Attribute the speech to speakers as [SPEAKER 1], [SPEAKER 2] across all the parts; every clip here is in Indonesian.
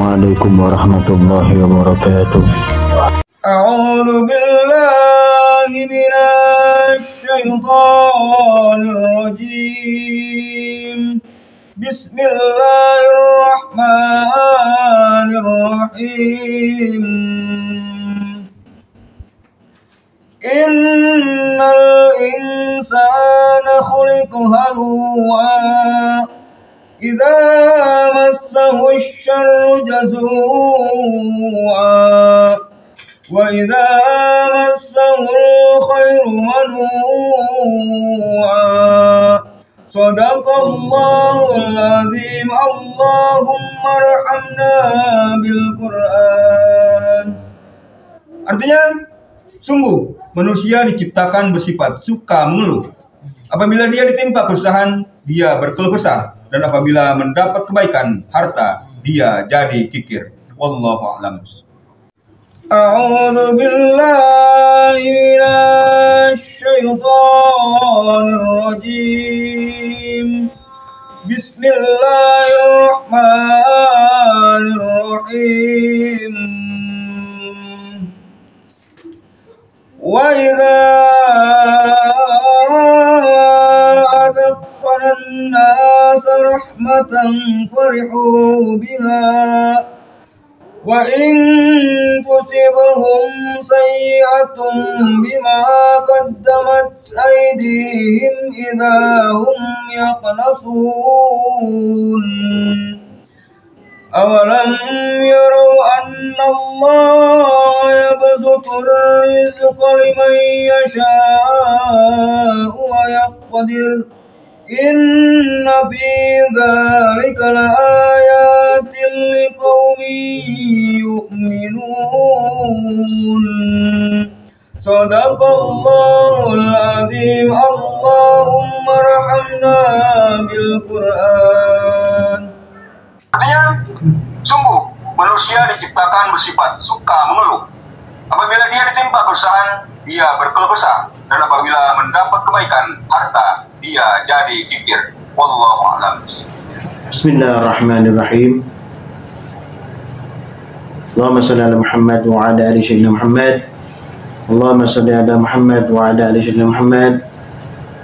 [SPEAKER 1] Assalamualaikum warahmatullahi wabarakatuh.
[SPEAKER 2] A'udzu billahi minasy syaithanir rajim. Bismillahirrahmanirrahim. Innal insana khuliqa halu'a idza massahu asy-syarru jazua wa idza massahu al-khairu manua. Shadaqallahul azim. Allahumma arhamna bil Qur'an. Artinya, sungguh manusia diciptakan bersifat suka mengeluh. Apabila dia ditimpa kesusahan, dia berkeluh kesah. Dan apabila mendapat kebaikan, harta, dia jadi kikir. Wallahu a'lam. A'udzu billahi minasy syaithanir rajim. Bismillahirrahmanirrahim. Wa idza adaqna an-nasa rahmatan farihu biha wa in tusibhum sayyi'atun bima qaddamat aydihim idza hum yaqnasun. Awalam yarau anna Allah yabsutu rizqa liman yasha'u wa yaqdir. Inna fi dzalika laayatin liqaumin yu'minun. Shadaqallahul azim. Allahumma arhamna bil Qur'an. Artinya, sungguh manusia diciptakan bersifat suka mengeluh. Apabila dia ditimpa kesusahan, dia berkeluh kesah. Dan apabila mendapat kebaikan, harta, dia jadi kikir. Wallahu a'lam.
[SPEAKER 1] Bismillahirrahmanirrahim. Allahumma salli ala Muhammad wa ala ali sayyidina Muhammad. Allahumma salli ala Muhammad wa ala ali sayyidina Muhammad.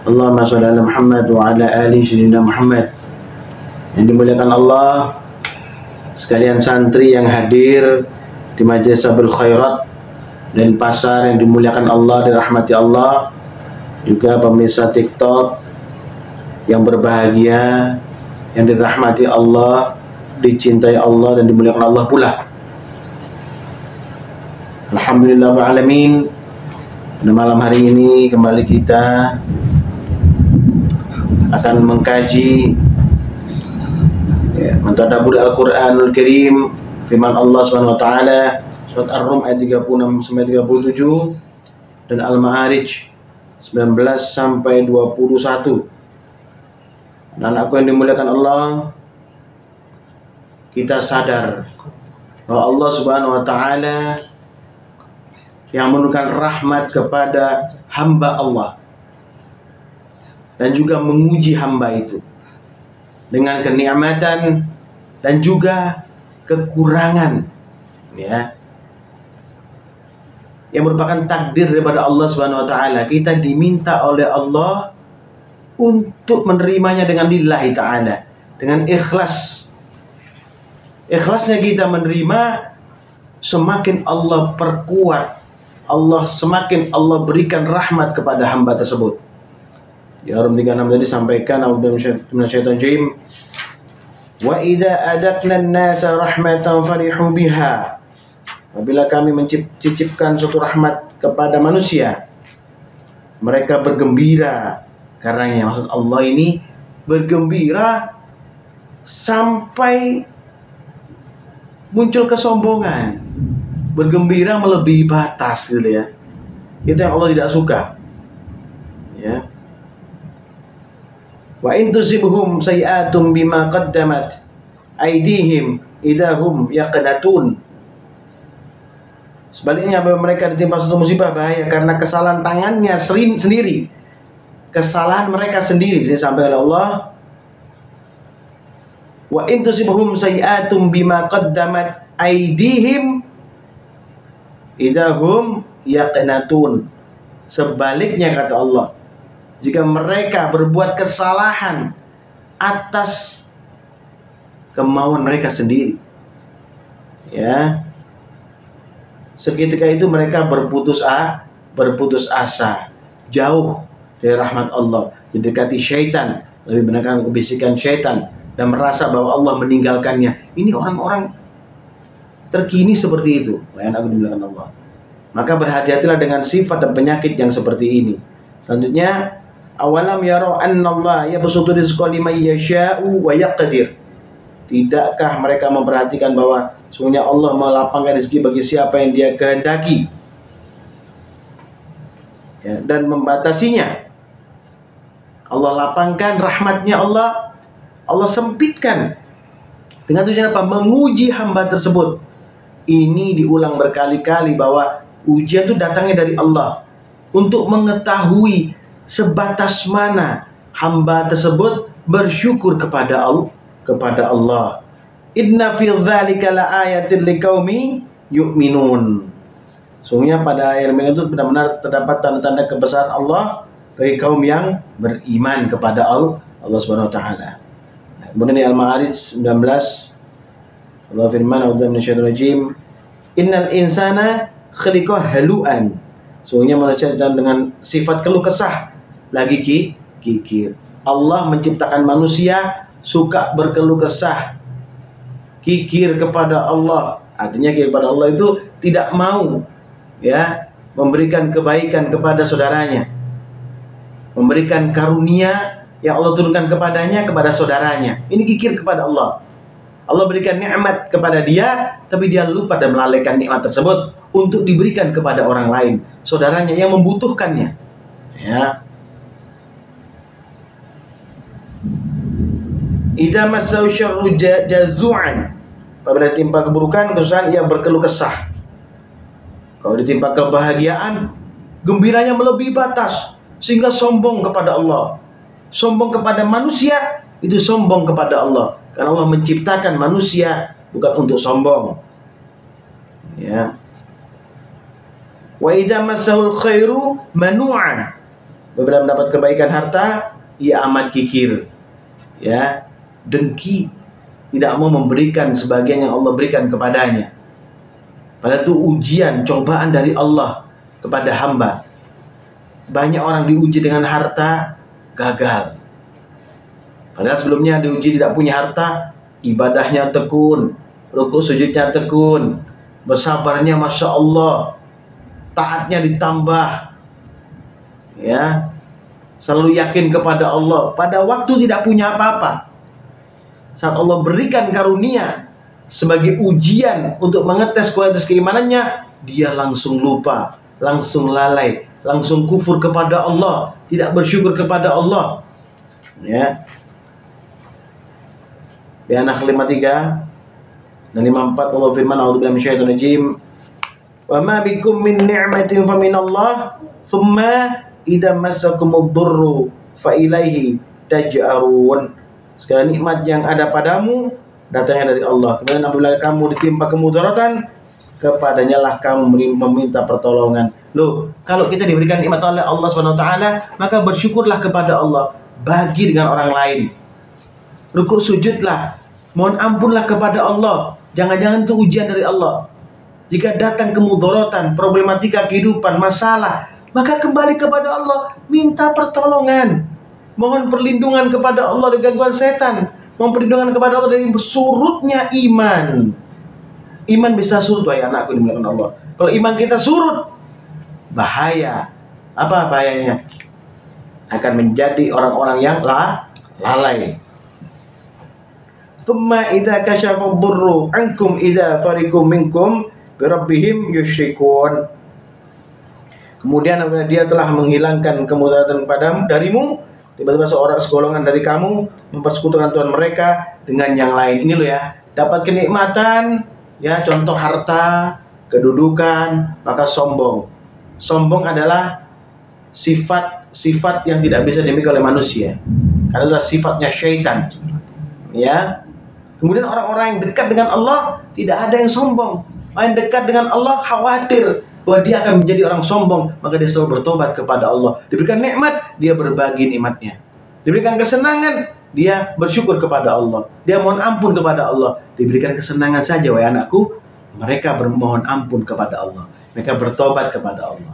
[SPEAKER 1] Allahumma salli ala Muhammad wa ala ali sayyidina Muhammad. Yang dimuliakan Allah, sekalian santri yang hadir di Majelis Sabul Khairat dan pasar yang dimuliakan Allah, dirahmati Allah, juga pemirsa TikTok yang berbahagia, yang dirahmati Allah, dicintai Allah dan dimuliakan Allah pula. Alhamdulillah alamin. Pada malam hari ini kembali kita akan mengkaji, mentadabbur Al-Qur'anul Karim, firman Allah Subhanahu wa taala, surat Ar-Rum ayat 36 sampai 37 dan Al-Ma'arij 19 sampai 21. Dan aku yang dimuliakan Allah, kita sadar bahwa Allah Subhanahu wa taala yang menurunkan rahmat kepada hamba Allah dan juga menguji hamba itu dengan kenikmatan dan juga kekurangan, ya, yang merupakan takdir daripada Allah Subhanahu wa taala. Kita diminta oleh Allah untuk menerimanya dengan lillahi taala, dengan ikhlas. Ikhlasnya kita menerima, semakin Allah perkuat, semakin Allah berikan rahmat kepada hamba tersebut. Di Ar-Rum 36 tadi sampaikan, a'udzubillahi minasyaitonir rajim. Wa idza adaqna an-nasa rahmatan farihu biha. Apabila kami mencicipkan suatu rahmat kepada manusia, mereka bergembira karenanya. Maksud Allah ini bergembira sampai muncul kesombongan, bergembira melebihi batas, gitu ya. Itu yang Allah tidak suka, ya. Wa in tusibhum sayi'atum bima qaddamat aydihim idahum yaqnatun. Sebaliknya, apabila mereka ditimpa suatu musibah bahaya karena kesalahan tangannya sendiri, kesalahan mereka sendiri, disampaikan oleh Allah, Wa in tusibhum sayi'atum bima qaddamat aydihim idahum yaqnatun. Sebaliknya kata Allah, jika mereka berbuat kesalahan atas kemauan mereka sendiri, ya, seketika itu mereka berputus asa, jauh dari rahmat Allah, mendekati syaitan, lebih mendengarkan kebisikan syaitan, dan merasa bahwa Allah meninggalkannya. Ini orang-orang terkini seperti itu. Lain aku dibilangkan Allah. Maka berhati-hatilah dengan sifat dan penyakit yang seperti ini. Selanjutnya, awalam yaro annallaha yabsutu rizqa liman yasha'u wa yaqdir. Tidakkah mereka memperhatikan bahwa sungguhnya Allah melapangkan rezeki bagi siapa yang Dia kehendaki, ya, dan membatasinya. Allah lapangkan rahmatnya, Allah sempitkan. Dengan tujuan apa? Menguji hamba tersebut. Ini diulang berkali-kali bahwa ujian itu datangnya dari Allah untuk mengetahui sebatas mana hamba tersebut bersyukur kepada Allah. Inna fi dzalika laayatin liqaumi yu'minun. Sungguhnya pada ayat itu benar-benar terdapat tanda-tanda kebesaran Allah bagi kaum yang beriman kepada Allah Subhanahu wa taala. Kemudian di Al-Ma'arij 19 Allah firman, "A'udzu minasyaitonir rajim. Innal insana khuliqa halu'an." Sungguhnya manusia dengan sifat keluh kesah, lagi kikir. Allah menciptakan manusia suka berkeluh kesah, kikir kepada Allah. Artinya kikir kepada Allah itu tidak mau, ya, memberikan kebaikan kepada saudaranya, memberikan karunia yang Allah turunkan kepadanya kepada saudaranya. Ini kikir kepada Allah. Allah berikan nikmat kepada dia, tapi dia lupa dan melalaikan nikmat tersebut untuk diberikan kepada orang lain, saudaranya yang membutuhkannya. Ya. Idza massahu syarru jazu'an. Apabila ditimpa keburukan, kesusahan, ia berkeluh kesah. Kalau ditimpa kebahagiaan, gembiranya melebihi batas sehingga sombong kepada Allah. Sombong kepada manusia itu sombong kepada Allah. Karena Allah menciptakan manusia bukan untuk sombong. Ya. Wa idza massahul khairu manu'a. Apabila mendapat kebaikan harta, ia amat kikir. Ya, dengki, tidak mau memberikan sebagian yang Allah berikan kepadanya. Padahal itu ujian, cobaan dari Allah kepada hamba. Banyak orang diuji dengan harta, gagal. Padahal sebelumnya diuji tidak punya harta, ibadahnya tekun, rukuk sujudnya tekun, bersabarnya Masya Allah, taatnya ditambah, ya, selalu yakin kepada Allah. Pada waktu tidak punya apa-apa, saat Allah berikan karunia sebagai ujian untuk mengetes kualitas keimanannya, dia langsung lupa, langsung lalai, langsung kufur kepada Allah, tidak bersyukur kepada Allah. Ya. Di An-Nahl 53 dan 54 Allah firman, "A'udzubillahi minasyaitonir rajim. Wa ma bikum min ni'matin fa minallah, tsumma idza massakumud dhurru fa ilaihi taj'arun." Segala nikmat yang ada padamu datangnya dari Allah. Kemudian apabila kamu ditimpa kemudaratan, kepadanya lah kamu meminta pertolongan. Loh, kalau kita diberikan nikmat oleh Allah Subhanahu wa taala, maka bersyukurlah kepada Allah, bagi dengan orang lain. Rukuk sujudlah, mohon ampunlah kepada Allah. Jangan-jangan itu ujian dari Allah. Jika datang kemudaratan, problematika kehidupan, masalah, maka kembali kepada Allah, minta pertolongan, mohon perlindungan kepada Allah dari gangguan setan, mohon perlindungan kepada Allah dari surutnya iman. Iman bisa surut, wahai anakku dimuliakan Allah. Kalau iman kita surut, bahaya. Apa bahayanya? Akan menjadi orang-orang yang lalai. Thumma idza kashafa ad-durru ankum idza fariqum minkum bi rabbihim yusyrikun. Kemudian apabila dia telah menghilangkan kemudaratan padamu darimu, tiba-tiba segolongan dari kamu mempersekutukan Tuhan mereka dengan yang lain. Ini loh ya, dapat kenikmatan, ya, contoh harta, kedudukan, maka sombong. Sombong adalah sifat yang tidak bisa dimiliki oleh manusia. Karena adalah sifatnya syaitan. Ya. Kemudian orang-orang yang dekat dengan Allah tidak ada yang sombong. Orang yang dekat dengan Allah khawatir bahwa dia akan menjadi orang sombong, maka dia selalu bertobat kepada Allah. Diberikan nikmat, dia berbagi nikmatnya. Diberikan kesenangan, dia bersyukur kepada Allah. Dia mohon ampun kepada Allah. Diberikan kesenangan saja, wahai anakku, mereka bermohon ampun kepada Allah. Mereka bertobat kepada Allah.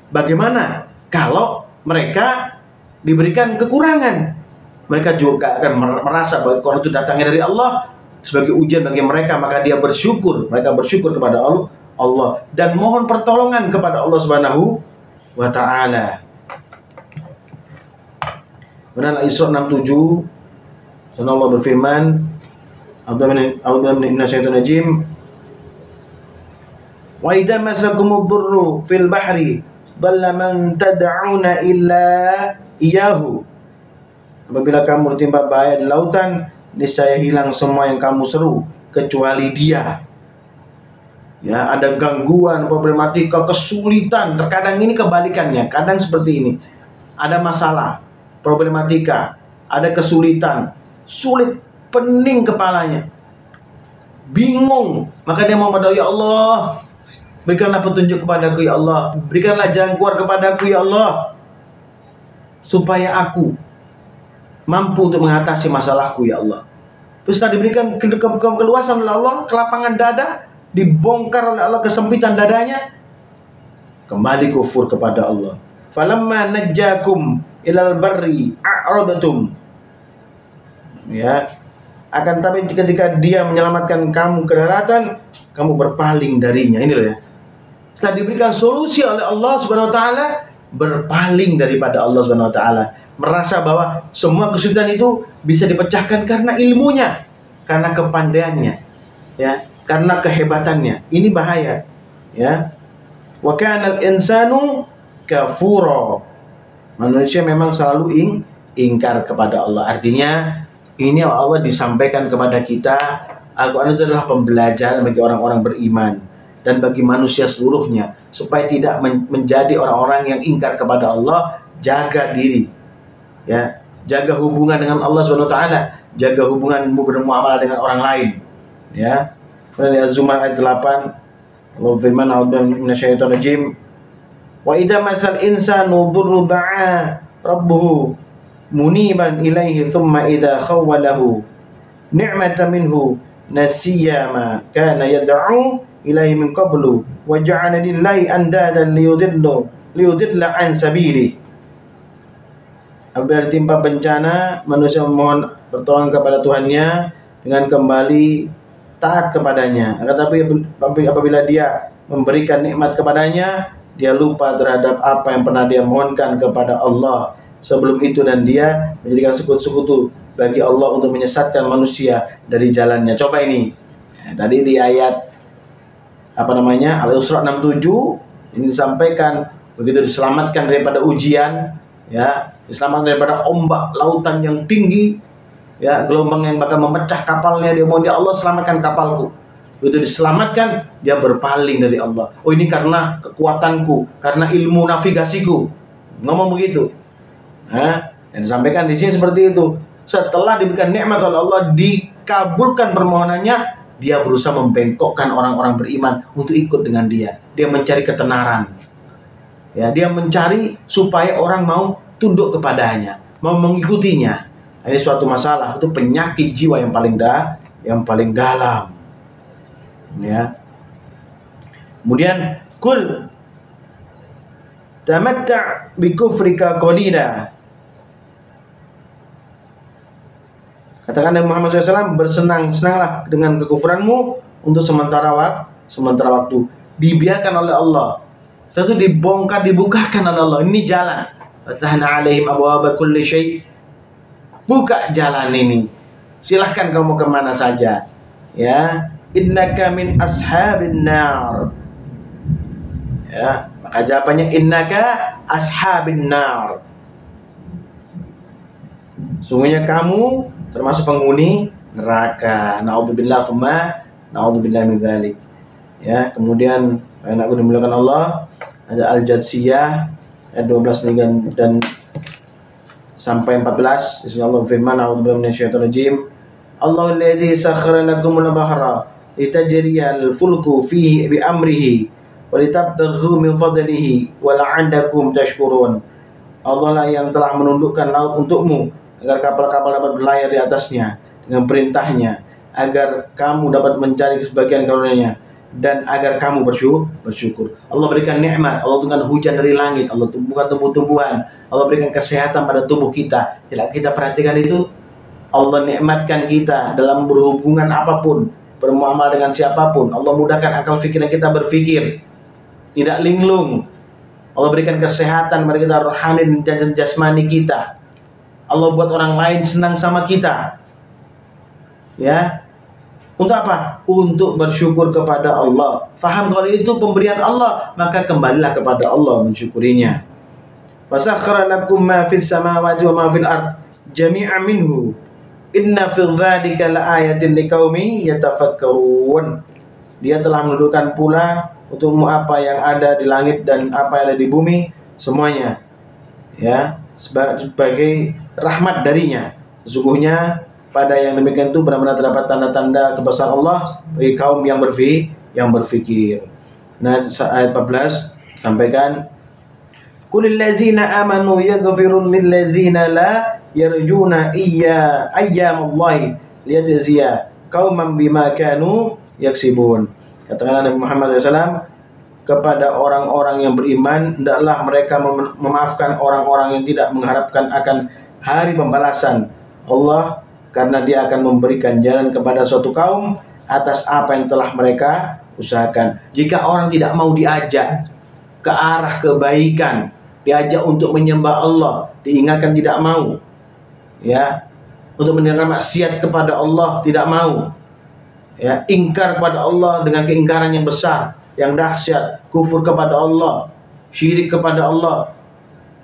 [SPEAKER 1] Bagaimana kalau mereka diberikan kekurangan? Mereka juga akan merasa bahwa Quran itu datangnya dari Allah sebagai ujian bagi mereka, maka dia bersyukur. Mereka bersyukur kepada Allah dan mohon pertolongan kepada Allah Subhanahu wa taala. Benar Al-Isra 67, Allah berfirman, A'udzu minasyaitonir rajim. Wa idza masakumud durru fil bahri dhalla man tad'una illa iyyahu. Apabila kamu ditimpa bahaya di lautan, niscaya hilang semua yang kamu seru kecuali Dia. Ya, ada gangguan, problematika, kesulitan. Terkadang ini kebalikannya, kadang seperti ini. Ada masalah, problematika, ada kesulitan, sulit, pening kepalanya, bingung, maka dia mau berdoa, ya Allah, berikanlah petunjuk kepadaku ya Allah, berikanlah jalan keluar kepadaku ya Allah, supaya aku mampu untuk mengatasi masalahku ya Allah. Terus setelah diberikan keluasan oleh Allah, kelapangan dada, dibongkar oleh Allah kesempitan dadanya, kembali kufur kepada Allah. Falamma najjakum ilal barri a'radatum. Ya, akan tapi ketika Dia menyelamatkan kamu ke daratan, kamu berpaling darinya. Ini loh ya. Setelah diberikan solusi oleh Allah Subhanahu wa taala, berpaling daripada Allah Subhanahu wa taala. Merasa bahwa semua kesulitan itu bisa dipecahkan karena ilmunya, karena kepandaiannya, ya, karena kehebatannya. Ini bahaya, ya. Wa kana al-insanu kafura. Manusia memang selalu ingkar kepada Allah. Artinya ini Allah disampaikan kepada kita. Al-Quran itu adalah pembelajaran bagi orang-orang beriman dan bagi manusia seluruhnya, supaya tidak menjadi orang-orang yang ingkar kepada Allah. Jaga diri, ya, jaga hubungan dengan Allah SWT, jaga hubunganmu bermuamalah dengan orang lain, ya. Az-Zumar ayat 8, Allah firman, a'udzu minasyaitonir rajim, wa idza masal insanu dhurru da'a rabbuhu muniban ilaihi thumma idza khawwalahu ni'matan minhu nasiya ma kana yad'u ilaihi min qablu wa ja'ala lillahi andadan liyudilla an sabili. Apabila ditimpa bencana, manusia memohon pertolongan kepada Tuhannya dengan kembali taat kepadanya. Tetapi apabila Dia memberikan nikmat kepadanya, dia lupa terhadap apa yang pernah dia mohonkan kepada Allah sebelum itu, dan dia menjadikan sekutu-sekutu bagi Allah untuk menyesatkan manusia dari jalannya. Coba ini, tadi di ayat Al-Isra 67 ini disampaikan begitu diselamatkan daripada ujian, ya, diselamatkan daripada ombak lautan yang tinggi, ya, gelombang yang bakal memecah kapalnya. Dia mohon, ya Allah selamatkan kapalku. Begitu diselamatkan, dia berpaling dari Allah. Oh, ini karena kekuatanku, karena ilmu navigasiku. Ngomong begitu. Yang disampaikan di sini seperti itu. Setelah diberikan nikmat oleh Allah, dikabulkan permohonannya, dia berusaha membengkokkan orang-orang beriman untuk ikut dengan dia. Dia mencari ketenaran. Ya, dia mencari supaya orang mau tunduk kepadanya, mau mengikutinya. Ini suatu masalah, itu penyakit jiwa yang paling dalam. Ya. Kemudian kul tamatta' bi kufrika qalila. Katakan Nabi Muhammad SAW, bersenang-senanglah dengan kekufuranmu untuk sementara waktu. Dibiarkan oleh Allah. Satu dibongkar, dibukakan oleh Allah. Ini jalan. Fatahna alaihim abwaaba kulli syai'. Buka jalan ini. Silahkan kamu kemana saja. Ya. Innaka min ashabin nar. Ya, maka jawabannya innaka ashabin nar. Sungguhnya kamu termasuk penghuni neraka. Na'udzubillah tsumma na'udzubillah min dzalik. Ya, kemudian ayat aku dimuliakan Allah, ada Al-Jadsiyah ayat 12 dan sampai 14. Insyaallah firman, a'udzubillahi minasyaitonir rajim. Allahu alladzi sakhkhara lakumul bahra litajriyal fulku fihi bi amrihi wa litabtaghu min fadlihi wa la'allakum tashkurun. Allah lah yang telah menundukkan laut untukmu agar kapal-kapal dapat berlayar di atasnya dengan perintahnya, agar kamu dapat mencari sebagian karunia-Nya dan agar kamu bersyukur. Allah berikan nikmat, Allah turunkan hujan dari langit, Allah tumbuhkan tumbuh-tumbuhan, Allah berikan kesehatan pada tubuh kita. Tidak kita perhatikan itu? Allah nikmatkan kita dalam berhubungan apapun, bermuamalah dengan siapapun. Allah mudahkan akal pikiran kita berpikir, tidak linglung. Allah berikan kesehatan pada kita rohani dan jasmani kita. Allah buat orang lain senang sama kita. Ya. Untuk apa? Untuk bersyukur kepada Allah. Faham kalau itu pemberian Allah, maka kembalilah kepada Allah mensyukurinya. Wasakhkhara lakum ma fis samawati wa ma fil ard jami'an minhu. Inna fil dzalika laayatin liqaumin yatafakkarun. Dia telah menundukkan pula untukmu apa yang ada di langit dan apa yang ada di bumi, semuanya ya sebagai rahmat darinya. Sesungguhnya pada yang demikian itu benar-benar terdapat tanda-tanda kebesaran Allah bagi kaum yang berfikir. Nah, ayat 14 sampaikan, Qulil ladzina amanu yaghfirun lil ladzina la yarjuna ayyamallahi liyajziya qauman bima kanu yaksibun. Katakanlah Nabi Muhammad SAW kepada orang-orang yang beriman, hendaklah mereka memaafkan orang-orang yang tidak mengharapkan akan hari pembalasan Allah, karena Dia akan memberikan jalan kepada suatu kaum atas apa yang telah mereka usahakan. Jika orang tidak mau diajak ke arah kebaikan, diajak untuk menyembah Allah, diingatkan tidak mau, ya, untuk meninggalkan maksiat kepada Allah tidak mau, ya, ingkar kepada Allah dengan keingkaran yang besar, yang dahsyat, kufur kepada Allah, syirik kepada Allah,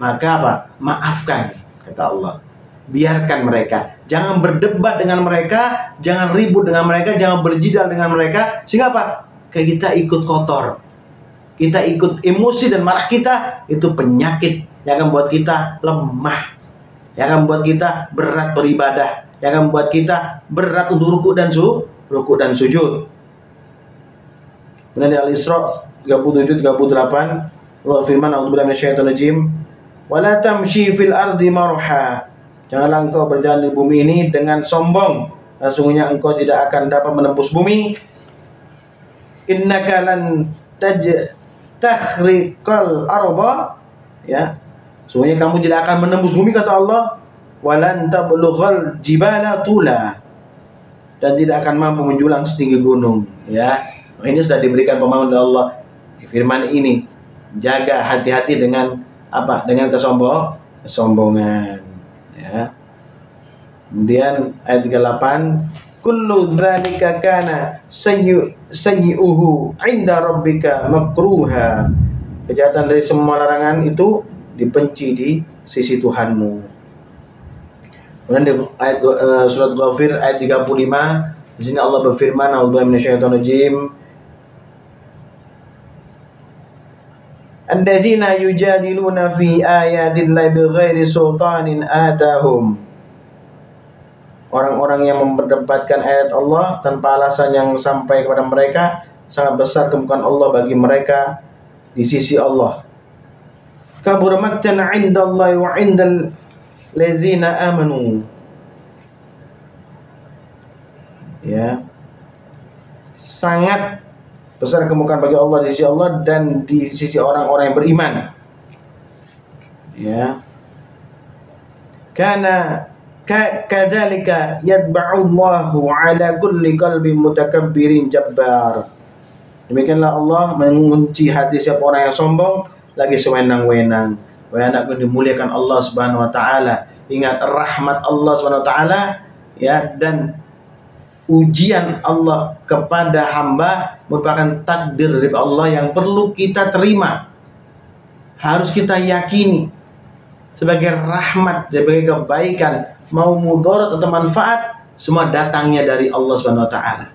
[SPEAKER 1] maka apa? Maafkan, kata Allah. Biarkan mereka, jangan berdebat dengan mereka, jangan ribut dengan mereka, jangan berjidal dengan mereka, sehingga apa? Kayak kita ikut kotor, kita ikut emosi dan marah kita, itu penyakit yang akan membuat kita lemah, yang akan membuat kita berat beribadah, yang akan membuat kita berat untuk ruku dan sujud. Kemudian di Al-Isra 37-38 Allah firman, a'udzubillahi minasyaitonir rajim, wala tamshi fil ardi marha. Janganlah engkau berjalan di bumi ini dengan sombong, dan sesungguhnya engkau tidak akan dapat menembus bumi. Innaka lan takhriqal arda, ya, sesungguhnya kamu tidak akan menembus bumi, kata Allah. Walan tablughal jibala tula, dan tidak akan mampu menjulang setinggi gunung, ya. Ini sudah diberikan pemahaman oleh Allah di firman ini. Jaga, hati-hati dengan apa? Dengan kesombongan, ya. Kemudian ayat 38, kullu dzalika kana sayyi'uhu 'inda rabbika makruha. Kejahatan dari semua larangan itu dibenci di sisi Tuhanmu. Kemudian di ayat surat Ghafir ayat 35, di sini Allah berfirman, a'udzubillahi minasyaitonir rajim, alladzina yujadiluna fi ayatillahi bighairi sultanin atahum. Orang-orang yang memperdebatkan ayat Allah tanpa alasan yang sampai kepada mereka, sangat besar kemungkinan Allah bagi mereka di sisi Allah. Kabur maktan 'indallahi wa 'indal ladzina amanu. Ya. Sangat besar kemungkinan bagi Allah di sisi Allah dan di sisi orang-orang yang beriman. Ya. Karena kadzalika yatba'ullahu 'ala kulli qalbin mutakabbirin jabbar. Demikianlah Allah mengunci hati setiap orang yang sombong lagi sewenang-wenang. Wahai anakku dimuliakan Allah Subhanahu wa taala, ingat rahmat Allah Subhanahu wa taala, ya, dan ujian Allah kepada hamba merupakan takdir dari Allah yang perlu kita terima. Harus kita yakini sebagai rahmat, sebagai kebaikan, mau mudarat atau manfaat, semua datangnya dari Allah Subhanahu wa taala.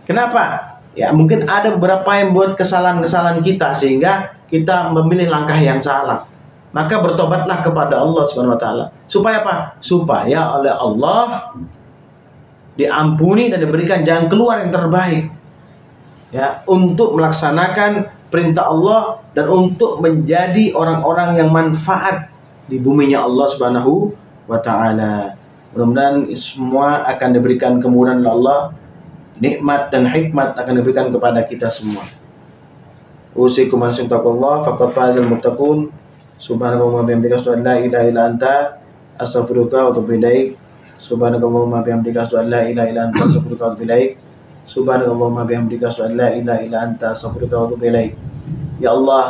[SPEAKER 1] Kenapa? Ya, mungkin ada beberapa yang buat kesalahan-kesalahan kita sehingga kita memilih langkah yang salah. Maka bertobatlah kepada Allah Subhanahu wa taala. Supaya apa? Supaya oleh Allah diampuni dan diberikan jalan keluar yang terbaik, ya, untuk melaksanakan perintah Allah dan untuk menjadi orang-orang yang manfaat di buminya Allah Subhanahu wa taala. Mudah-mudahan semua akan diberikan kemudahan oleh Allah, nikmat dan hikmat akan diberikan kepada kita semua. Usikum an taqullah faqad fazal muttaqun. Subhanakallahumma wa bihamdika asyhadu an la ilaha illa anta astaghfiruka wa atubu ilaik. Subhanakallahumma bihamdika asyhadu an la ilaha illa anta astaghfiruka wa atubu ilaik. Subhanakallahumma bihamdika asyhadu an la ilaha illa anta astaghfiruka wa atubu ilaik. Ya Allah,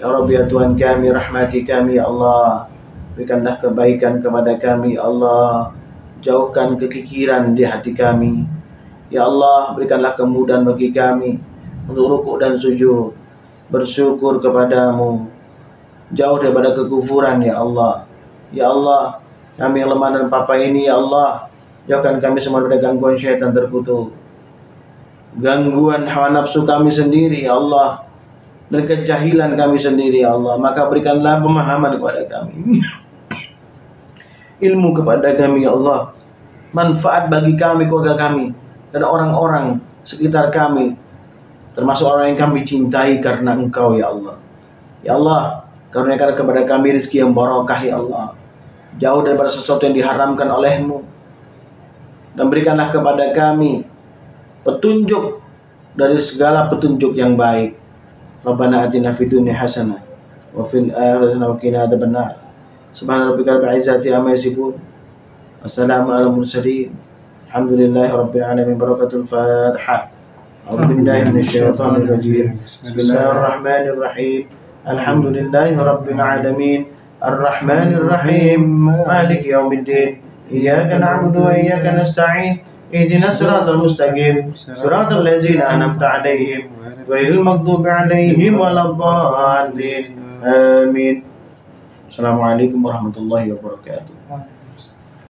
[SPEAKER 1] ya Rabbi, ya Tuhan kami, rahmati kami ya Allah. Berikanlah kebaikan kepada kami ya Allah. Jauhkan kekikiran di hati kami. Ya Allah, berikanlah kemudahan bagi kami untuk rukuk dan sujud, bersyukur kepadamu, jauh daripada kekufuran ya Allah. Ya Allah, kami yang lemah dan papa ini ya Allah, jauhkan kami semua dari gangguan syaitan terkutuk, gangguan hawa nafsu kami sendiri ya Allah, dan kejahilan kami sendiri ya Allah. Maka berikanlah pemahaman kepada kami, ilmu kepada kami ya Allah, manfaat bagi kami, keluarga kami, dan orang-orang sekitar kami, termasuk orang yang kami cintai karena Engkau ya Allah. Ya Allah, karuniakan kepada kami rezeki yang barakah ya Allah, jauh daripada sesuatu yang diharamkan oleh-Mu, dan berikanlah kepada kami petunjuk dari segala petunjuk yang baik. Rabbana atina fid dunya hasanah wa fil akhirati hasanah wa qina adzabannar. Subhana rabbika rabbil izzati amma yasifun. Wassalamu ala mursalin. Alhamdulillahi rabbil alamin. Barakatul Fatihah. A'udzu billahi minasyaitonir rajim. Bismillahirrahmanirrahim. Alhamdulillahi rabbil alamin. Arrahmanir rahim. Maliki yaumiddin. Iyyaka na'budu wa iyyaka nasta'in. Ihdinas siratal mustaqim. Siratal ladzina an'amta 'alaihim ghairil maghdubi 'alaihim waladdallin. Amin. Assalamualaikum warahmatullahi wabarakatuh.